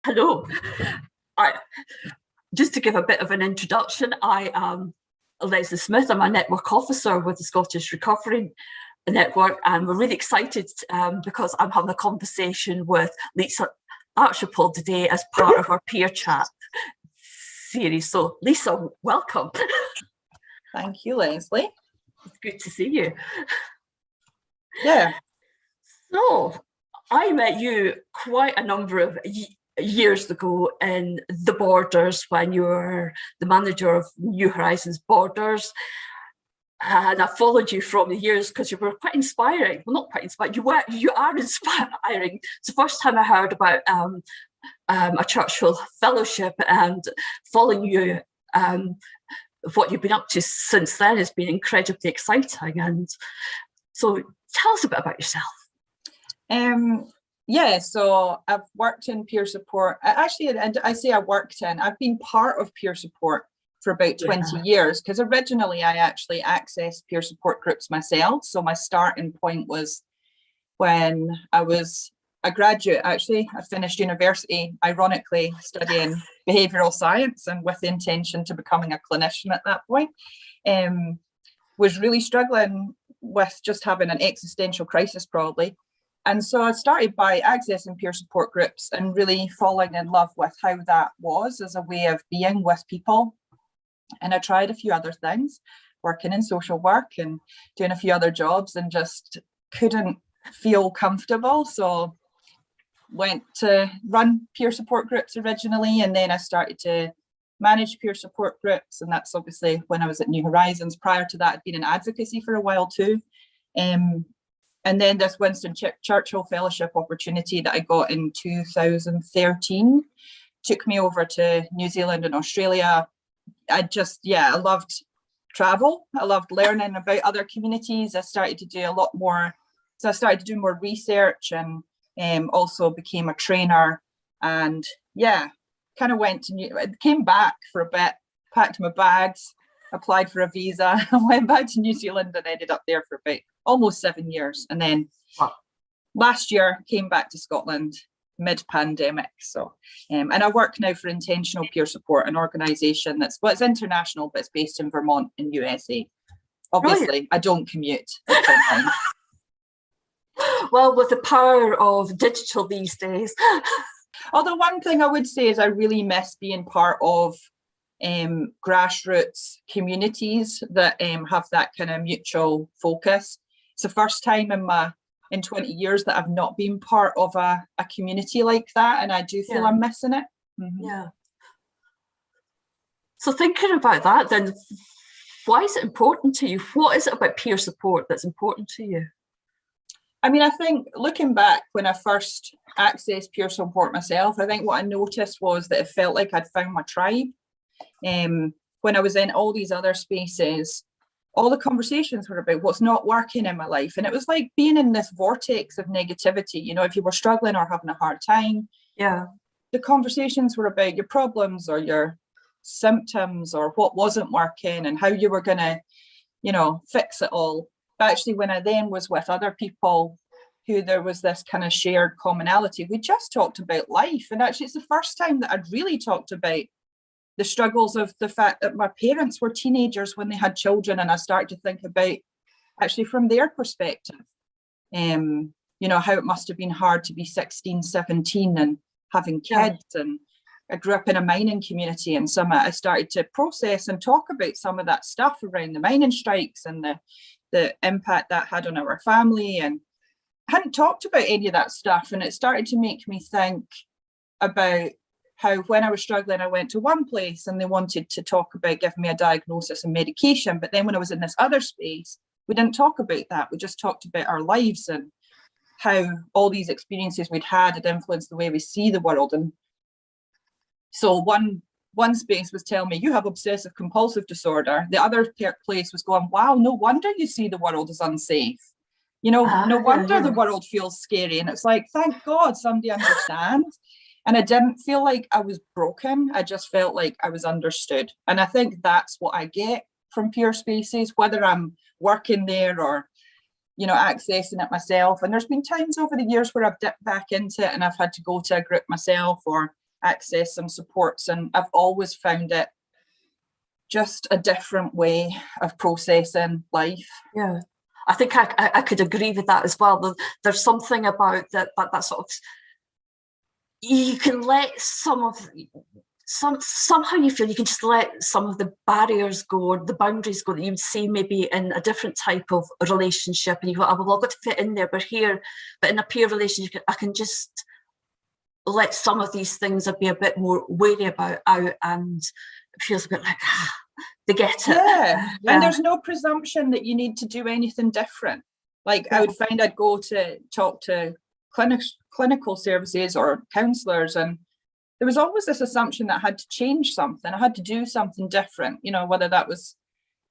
Hello. I, just to give a bit of an introduction, I am Lisa Smith. I'm a network officer with the Scottish Recovery Network, and we're really excited because I'm having a conversation with Lisa Archibald today as part of our peer chat series. So Lisa, welcome. Thank you, Leslie. It's good to see you. Yeah. So I met you quite a number of years ago in the Borders when you were the manager of New Horizons Borders. And I followed you from the years because you were quite inspiring. Well, not quite inspiring, you are inspiring. It's the first time I heard about a Churchill Fellowship, and following you, what you've been up to since then has been incredibly exciting. And so tell us a bit about yourself. Yeah, so I've worked in peer support. Actually, and I say I worked in, I've been part of peer support for about 20 years, because originally I actually accessed peer support groups myself. So my starting point was when I was a graduate. Actually, I finished university, ironically, studying behavioural science, and with the intention to becoming a clinician at that point. Was really struggling with just having an existential crisis, probably. And so I started by accessing peer support groups and really falling in love with how that was as a way of being with people. And I tried a few other things, working in social work and doing a few other jobs, and just couldn't feel comfortable. So went to run peer support groups originally, and then I started to manage peer support groups. And that's obviously when I was at New Horizons. Prior to that, I'd been in advocacy for a while too. And then this Winston Churchill Fellowship opportunity that I got in 2013 took me over to New Zealand and Australia. I loved travel. I loved learning about other communities. I started to do a lot more. So I started to do more research, and also became a trainer. And yeah, kind of came back for a bit, packed my bags, applied for a visa, went back to New Zealand, and ended up there for about almost 7 years. And then last year came back to Scotland mid-pandemic. So and I work now for Intentional Peer Support, an organisation it's international, but it's based in Vermont in USA. Obviously, Brilliant. I don't commute. Well, with the power of digital these days. Although one thing I would say is I really miss being part of grassroots communities that have that kind of mutual focus. It's the first time in 20 years that I've not been part of a community like that, and I do feel I'm missing it. Mm-hmm. Yeah. So thinking about that then, why is it important to you? What is it about peer support that's important to you? I mean, I think looking back, when I first accessed peer support myself, I think what I noticed was that it felt like I'd found my tribe. When I was in all these other spaces, all the conversations were about what's not working in my life. And it was like being in this vortex of negativity. You know, if you were struggling or having a hard time, the conversations were about your problems or your symptoms or what wasn't working and how you were going to, fix it all. But actually, when I then was with other people who there was this kind of shared commonality, we just talked about life. And actually, it's the first time that I'd really talked about the struggles of the fact that my parents were teenagers when they had children. And I started to think about actually from their perspective, how it must have been hard to be 16, 17 and having kids. And I grew up in a mining community, and I started to process and talk about some of that stuff around the mining strikes and the impact that had on our family. And I hadn't talked about any of that stuff. And it started to make me think about how when I was struggling, I went to one place and they wanted to talk about giving me a diagnosis and medication. But then when I was in this other space, we didn't talk about that. We just talked about our lives and how all these experiences we'd had influenced the way we see the world. And so one space was telling me, you have obsessive compulsive disorder. The other place was going, wow, no wonder you see the world as unsafe. No wonder the world feels scary. And it's like, thank God somebody understands. And I didn't feel like I was broken. I just felt like I was understood. And I think that's what I get from peer spaces, whether I'm working there or, accessing it myself. And there's been times over the years where I've dipped back into it and I've had to go to a group myself, or access some supports, and I've always found it just a different way of processing life. Yeah, I think I could agree with that as well. There's something about that sort of, you can let somehow you feel you can just let some of the barriers go, or the boundaries go, that you would see maybe in a different type of relationship, and you go, oh, well, I've got to fit in there, but in a peer relationship, I can just let some of these things I'd be a bit more wary about out, and it feels a bit like, they get it. Yeah, and there's no presumption that you need to do anything different. Like, I would find I'd go to talk to clinical services or counsellors, and there was always this assumption that I had to change something. I had to do something different, whether that was,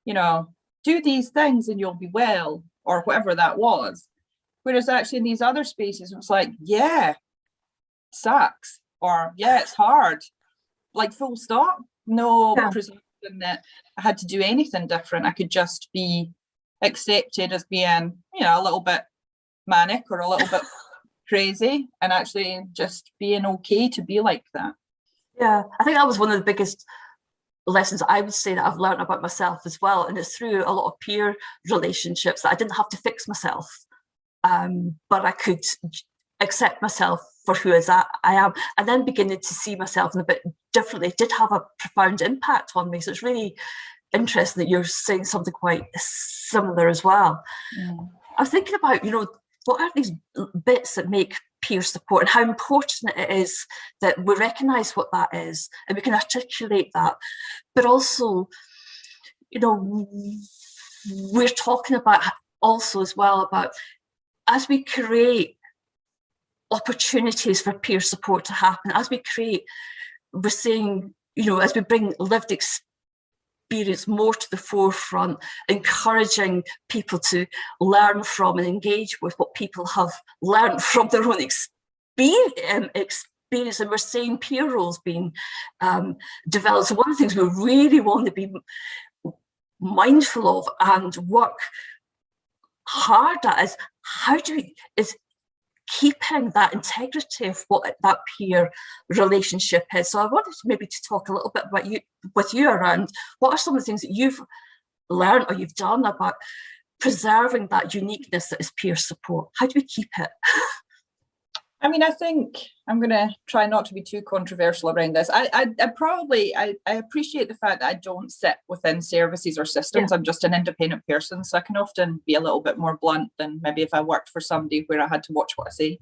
do these things and you'll be well, or whatever that was. Whereas actually in these other spaces, it was like, yeah, sucks, or yeah, it's hard, like full stop. No presumption that I had to do anything different. I could just be accepted as being, a little bit manic or a little bit crazy, and actually just being okay to be like that. Yeah, I think that was one of the biggest lessons I would say that I've learned about myself as well, and it's through a lot of peer relationships that I didn't have to fix myself, but I could accept myself for who I am, and then beginning to see myself in a bit differently did have a profound impact on me. So it's really interesting that you're saying something quite similar as well. I'm thinking about, what are these bits that make peer support, and how important it is that we recognise what that is and we can articulate that. But also, we're talking about also as well about, as we create opportunities for peer support to happen, as we create, we're saying, as we bring lived experience more to the forefront, encouraging people to learn from and engage with what people have learned from their own experience, and we're seeing peer roles being developed. So one of the things we really want to be mindful of and work hard at is keeping that integrity of what that peer relationship is. So I wanted maybe to talk a little bit with you around what are some of the things that you've learned or you've done about preserving that uniqueness that is peer support. How do we keep it? I mean, I think I'm going to try not to be too controversial around this. I appreciate the fact that I don't sit within services or systems. I'm just an independent person, so I can often be a little bit more blunt than maybe if I worked for somebody where I had to watch what I say.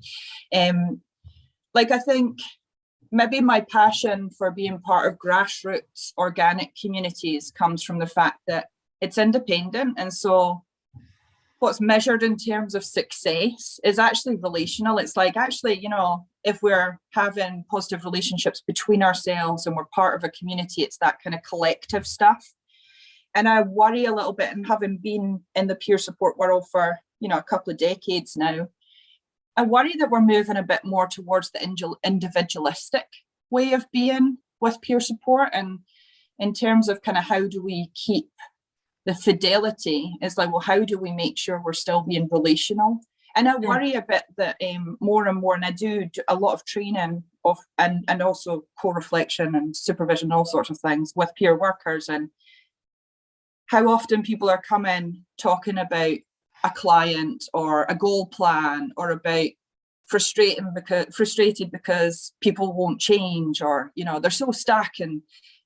I think maybe my passion for being part of grassroots organic communities comes from the fact that it's independent, and so what's measured in terms of success is actually relational. It's like, actually, if we're having positive relationships between ourselves and we're part of a community, it's that kind of collective stuff. And I worry a little bit, and having been in the peer support world for, a couple of decades now, I worry that we're moving a bit more towards the individualistic way of being with peer support. And in terms of kind of how do we keep the fidelity, is like, well, how do we make sure we're still being relational? And I worry a bit that more and more, and I do a lot of training of and also co-reflection and supervision, all sorts of things with peer workers, and how often people are coming talking about a client or a goal plan, or about frustrated because people won't change, or they're so stuck. And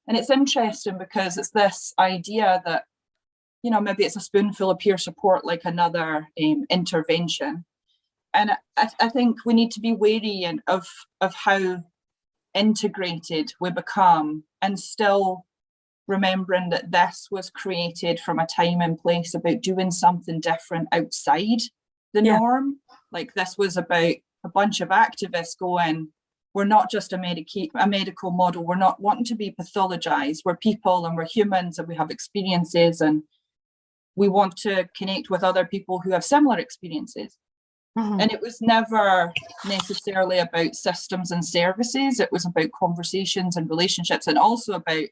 it's interesting because it's this idea that maybe it's a spoonful of peer support, like another intervention. And I think we need to be wary of how integrated we become, and still remembering that this was created from a time and place about doing something different outside the norm. Like, this was about a bunch of activists going, we're not just a medical model, we're not wanting to be pathologized, we're people and we're humans and we have experiences, and we want to connect with other people who have similar experiences. And it was never necessarily about systems and services. It was about conversations and relationships, and also about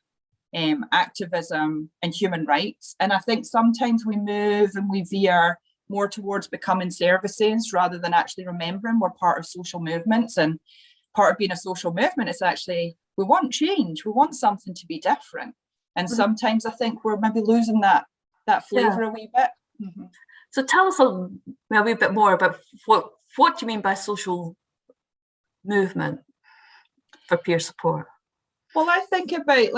activism and human rights. And I think sometimes we move and we veer more towards becoming services rather than actually remembering we're part of social movements and part of being a social movement is actually, we want change, we want something to be different. And sometimes I think we're maybe losing that flavour a wee bit. Mm-hmm. So tell us a wee bit more about what do you mean by social movement for peer support? Well, I think about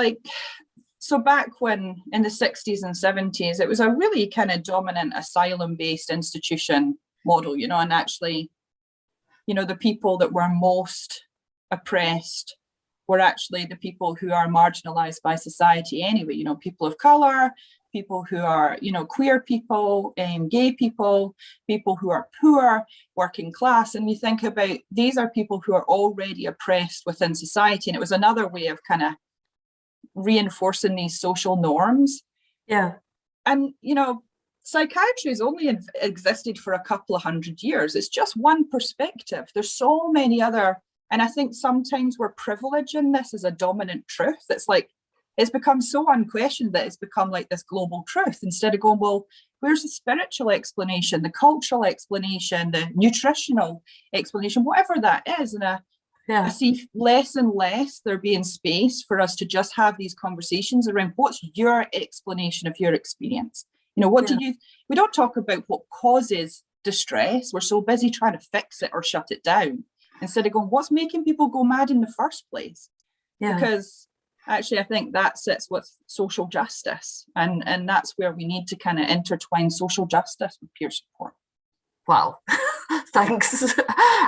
so back when in the 60s and 70s, it was a really kind of dominant asylum-based institution model, and actually, the people that were most oppressed were actually the people who are marginalized by society anyway, people of color, people who are, queer people, gay people, people who are poor, working class. And you think about, these are people who are already oppressed within society. And it was another way of kind of reinforcing these social norms. Yeah. And, psychiatry has only existed for a couple of hundred years. It's just one perspective. There's so many other, and I think sometimes we're privileging this as a dominant truth. It's become so unquestioned that it's become like this global truth, instead of going, well, where's the spiritual explanation, the cultural explanation, the nutritional explanation, whatever that is. And I see less and less there being space for us to just have these conversations around what's your explanation of your experience. We don't talk about what causes distress. We're so busy trying to fix it or shut it down, instead of going, what's making people go mad in the first place? Because actually, I think that sits with social justice, and that's where we need to kind of intertwine social justice with peer support. Wow, thanks.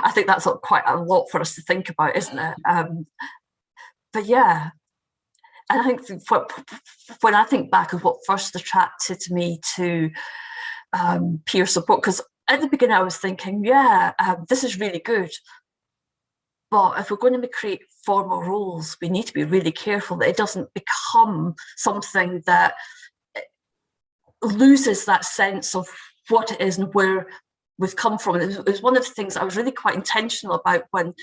I think that's quite a lot for us to think about, isn't it? But yeah, and I think when I think back of what first attracted me to peer support, because at the beginning I was thinking, this is really good. But if we're going to create formal rules, we need to be really careful that it doesn't become something that loses that sense of what it is and where we've come from. It was one of the things I was really quite intentional about when,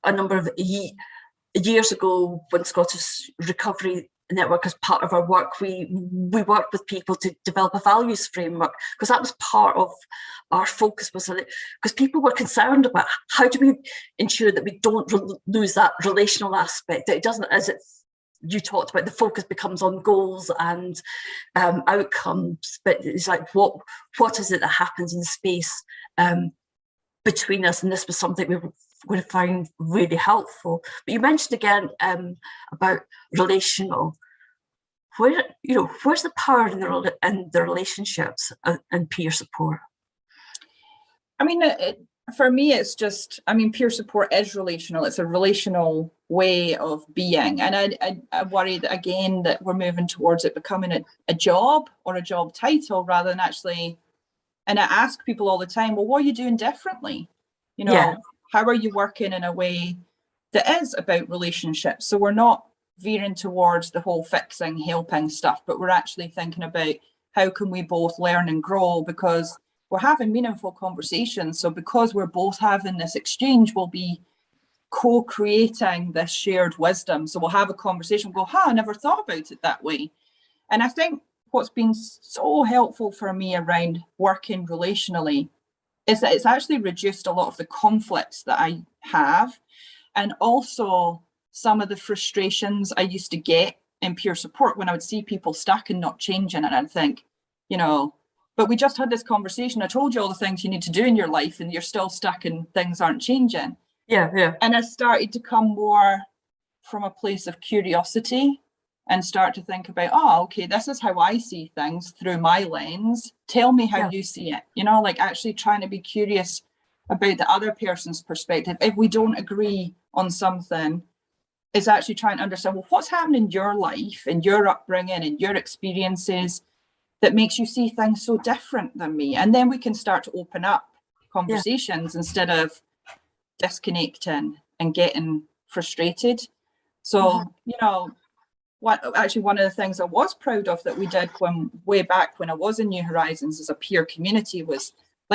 a number of years ago, when Scottish Recovery Network, as part of our work, we worked with people to develop a values framework, because that was part of our focus, was because people were concerned about how do we ensure that we don't lose that relational aspect, that it doesn't, as you talked about, the focus becomes on goals and outcomes, but it's like what is it that happens in space between us. And this was something we were going to find really helpful. But you mentioned again about relational. Where's the power in the relationships and peer support? I mean, for me, it's just, peer support is relational. It's a relational way of being. And I worry that, again, that we're moving towards it becoming a job or a job title rather than actually, and I ask people all the time, well, what are you doing differently? How are you working in a way that is about relationships? So we're not veering towards the whole fixing, helping stuff, but we're actually thinking about how can we both learn and grow, because we're having meaningful conversations. So because we're both having this exchange, we'll be co-creating this shared wisdom. So we'll have a conversation, we'll go, I never thought about it that way. And I think what's been so helpful for me around working relationally is that it's actually reduced a lot of the conflicts that I have, and also some of the frustrations I used to get in peer support when I would see people stuck and not changing. And I'd think, but we just had this conversation. I told you all the things you need to do in your life and you're still stuck and things aren't changing. Yeah. And I started to come more from a place of curiosity and start to think about, okay, this is how I see things through my lens. Tell me how you see it. Actually trying to be curious about the other person's perspective. If we don't agree on something, it's actually trying to understand, well, what's happening in your life, in your upbringing, in your experiences that makes you see things so different than me? And then we can start to open up conversations instead of disconnecting and getting frustrated. So, one of the things I was proud of that we did way back when I was in New Horizons as a peer community was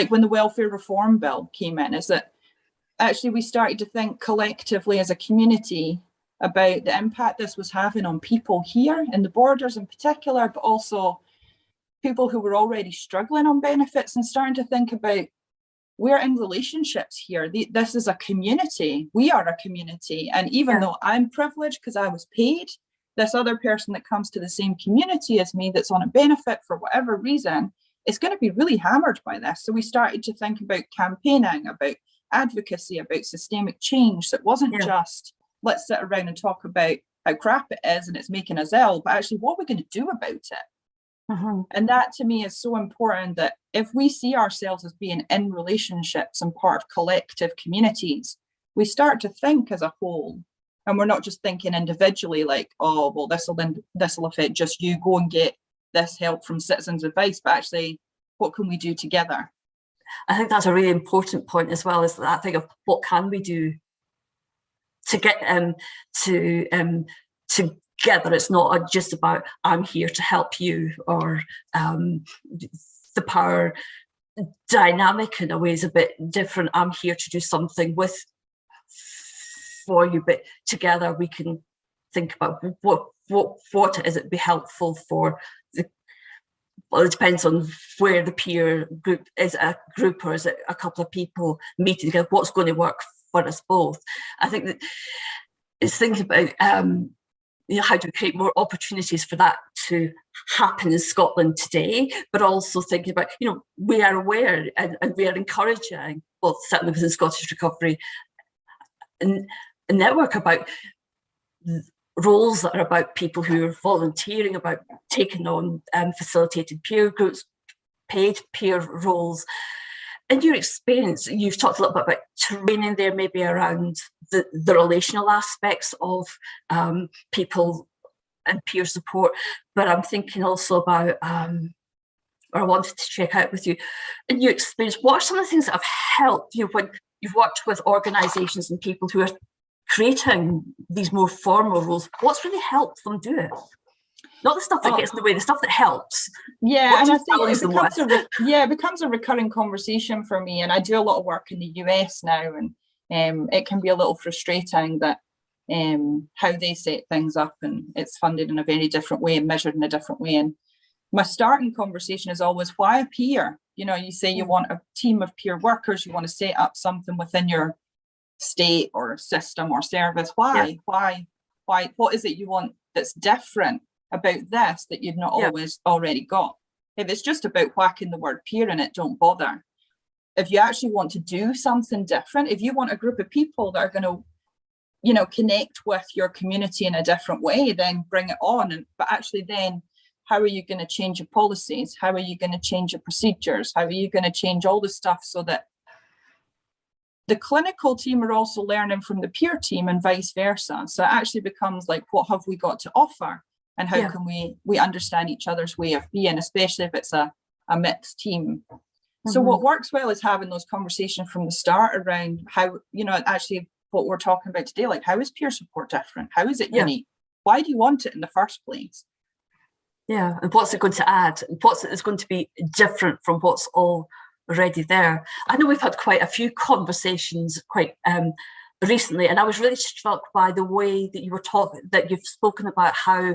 when the welfare reform bill came in, is that actually we started to think collectively as a community about the impact this was having on people here in the borders in particular, but also people who were already struggling on benefits, and starting to think about we're in relationships here. This is a community. We are a community. And even though I'm privileged because I was paid, this other person that comes to the same community as me that's on a benefit for whatever reason is going to be really hammered by this. So we started to think about campaigning, about advocacy, about systemic change. So it wasn't just, let's sit around and talk about how crap it is and it's making us ill, but actually what we're going to do about it. And that to me is so important, that if we see ourselves as being in relationships and part of collective communities, we start to think as a whole, and we're not just thinking individually like, oh, well, this will affect just you, go and get this help from Citizens Advice, but actually what can we do together? I think that's a really important point as well, is that thing of what can we do to get together. It's not just about I'm here to help you, or the power dynamic in a way is a bit different. I'm here to do something for you, but together we can think about what is it be helpful for the. Well, it depends on where the peer group is, a group or is it a couple of people meeting together, what's going to work for us both. I think that it's thinking about how do we create more opportunities for that to happen in Scotland today, but also thinking about, we are aware and we are encouraging, well, certainly within Scottish Recovery and a network, about roles that are about people who are volunteering, about taking on facilitated peer groups, paid peer roles. In your experience, you've talked a little bit about training there, maybe around the relational aspects of people and peer support, but I'm thinking also about, or I wanted to check out with you, in your experience, what are some of the things that have helped you when you've worked with organisations and people who are creating these more formal roles? What's really helped them do it? Not the stuff that gets in the way, the stuff that helps. Yeah, and I think it becomes a recurring conversation for me. And I do a lot of work in the US now, and it can be a little frustrating that how they set things up, and it's funded in a very different way and measured in a different way. And my starting conversation is always, why a peer? You say you want a team of peer workers, you want to set up something within your state or system or service. Why? What is it you want that's different about this that you've not always already got? If it's just about whacking the word peer in it, don't bother. If you actually want to do something different, if you want a group of people that are going to connect with your community in a different way, then bring it on. But actually then, how are you going to change your policies? How are you going to change your procedures? How are you going to change all the stuff so that the clinical team are also learning from the peer team and vice versa? So it actually becomes like, what have we got to offer? And how can we understand each other's way of being, especially if it's a mixed team? So what works well is having those conversations from the start around how, actually what we're talking about today, like how is peer support different? How is it unique? Why do you want it in the first place? Yeah, and what's it going to add? What's it is going to be different from what's already there? I know we've had quite a few conversations quite recently, and I was really struck by the way that you've spoken about how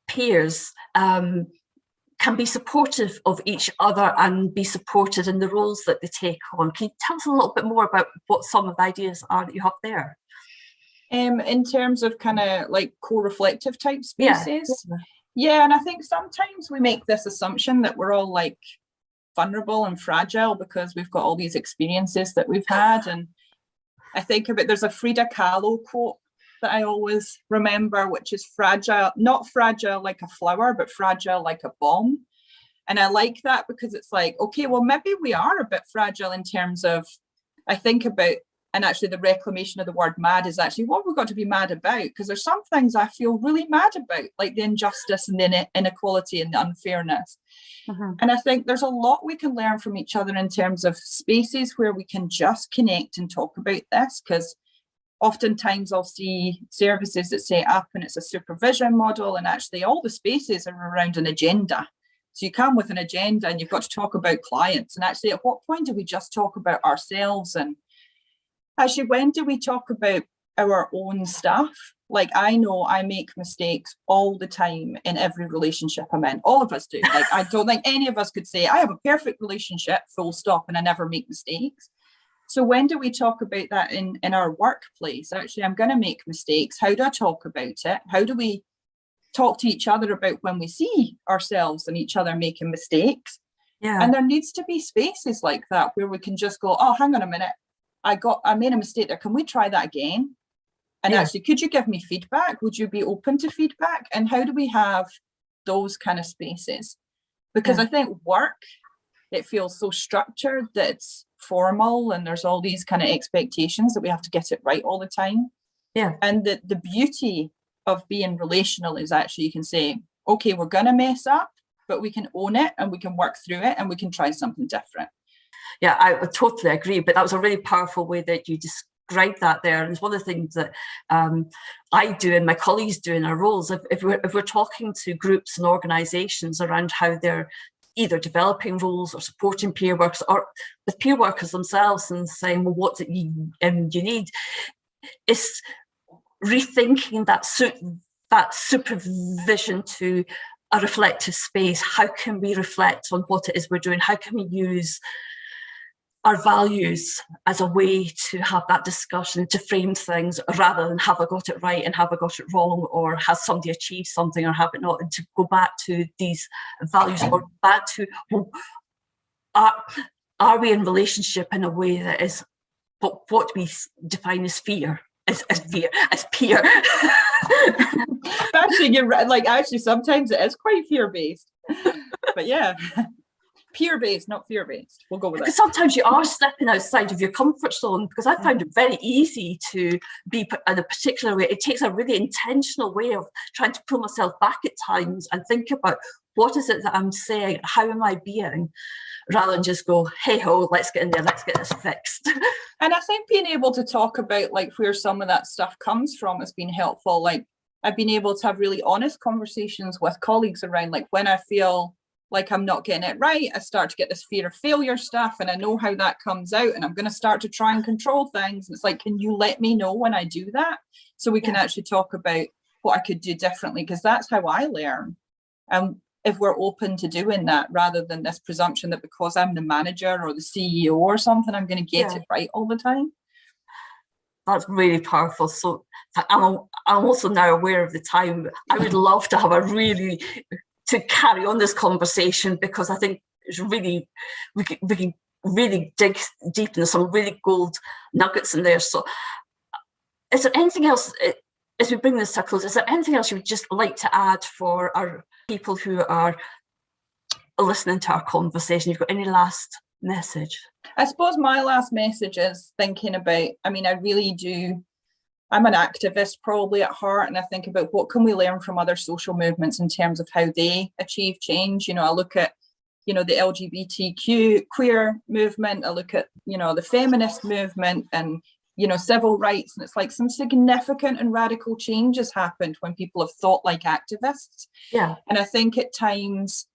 peers can be supportive of each other and be supported in the roles that they take on. Can you tell us a little bit more about what some of the ideas are that you have there? In terms of kind of like co-reflective type spaces? Yeah, and I think sometimes we make this assumption that we're all like vulnerable and fragile because we've got all these experiences that we've had. And I think there's a Frida Kahlo quote that I always remember, which is fragile, not fragile like a flower, but fragile like a bomb. And I like that because it's like, okay, well, maybe we are a bit fragile in terms of, I think about, and actually the reclamation of the word mad is actually what we've got to be mad about, because there's some things I feel really mad about, like the injustice and the inequality and the unfairness. And I think there's a lot we can learn from each other in terms of spaces where we can just connect and talk about this, because oftentimes I'll see services that set up and it's a supervision model, and actually all the spaces are around an agenda. So you come with an agenda and you've got to talk about clients, and actually at what point do we just talk about ourselves? And actually, when do we talk about our own stuff? Like, I know I make mistakes all the time in every relationship I'm in. All of us do. Like, I don't think any of us could say, I have a perfect relationship, full stop, and I never make mistakes. So when do we talk about that in our workplace? Actually, I'm going to make mistakes. How do I talk about it? How do we talk to each other about when we see ourselves and each other making mistakes? Yeah. And there needs to be spaces like that where we can just go, oh, hang on a minute. I made a mistake there. Can we try that again? And actually, could you give me feedback? Would you be open to feedback? And how do we have those kind of spaces? Because I think work, it feels so structured that it's formal and there's all these kind of expectations that we have to get it right all the time. Yeah. And the beauty of being relational is actually you can say, okay, we're going to mess up, but we can own it and we can work through it and we can try something different. Yeah, I totally agree. But that was a really powerful way that you described that there. And it's one of the things that I do and my colleagues do in our roles. If we're talking to groups and organisations around how they're either developing roles or supporting peer workers or with peer workers themselves and saying, well, what do you need? It's rethinking that supervision to a reflective space. How can we reflect on what it is we're doing? How can we use our values as a way to have that discussion, to frame things rather than have I got it right and have I got it wrong, or has somebody achieved something or have it not, and to go back to these values or back to, well, are we in relationship in a way that is what we define as fear, as peer. Actually, you're right. Like, actually, sometimes it is quite fear-based. But yeah. Peer-based, not fear-based. We'll go with that. Sometimes you are stepping outside of your comfort zone, because I found it very easy to be in a particular way. It takes a really intentional way of trying to pull myself back at times and think about what is it that I'm saying, how am I being, rather than just go, hey ho, let's get in there, let's get this fixed. And I think being able to talk about like where some of that stuff comes from has been helpful. Like, I've been able to have really honest conversations with colleagues around, like, when I feel like I'm not getting it right, I start to get this fear of failure stuff, and I know how that comes out, and I'm going to start to try and control things. And it's like, can you let me know when I do that, so we can actually talk about what I could do differently, because that's how I learn. And if we're open to doing that, rather than this presumption that because I'm the manager or the CEO or something, I'm going to get it right all the time. That's really powerful. So I'm also now aware of the time. I would love to have to carry on this conversation, because I think it's really, we can really dig deep into some really gold nuggets in there. So is there anything else, as we bring this to a close, is there anything else you would just like to add for our people who are listening to our conversation? You've got any last message? I suppose my last message is thinking about, I mean, I really do, I'm an activist probably at heart, and I think about what can we learn from other social movements in terms of how they achieve change. You know, I look at, the LGBTQ queer movement, I look at, the feminist movement and, civil rights, and it's like some significant and radical changes happened when people have thought like activists. Yeah. And I think at times,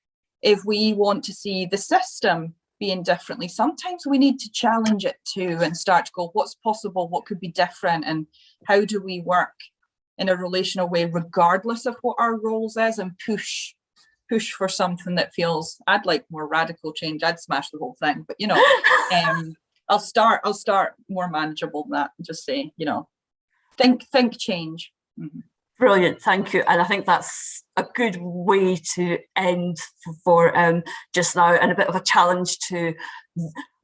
if we want to see the system being differently, sometimes we need to challenge it too and start to go, what's possible, what could be different, and how do we work in a relational way regardless of what our roles is, and push for something that feels, I'd like more radical change, I'd smash the whole thing, but I'll start more manageable than that, and just say, think change. Mm-hmm. Brilliant, thank you. And I think that's a good way to end for just now, and a bit of a challenge to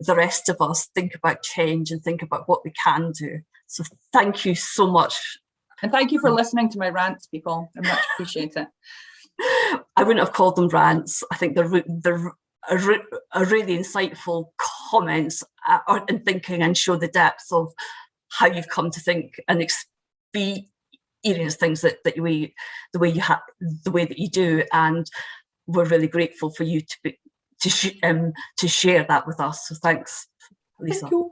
the rest of us. Think about change and think about what we can do. So thank you so much. And thank you for listening to my rants, people. I much appreciate it. I wouldn't have called them rants. I think they're really insightful comments and thinking, and show the depth of how you've come to think and experience things the way that you do. And we're really grateful for you to share that with us. So thanks, Lisa. Thank you.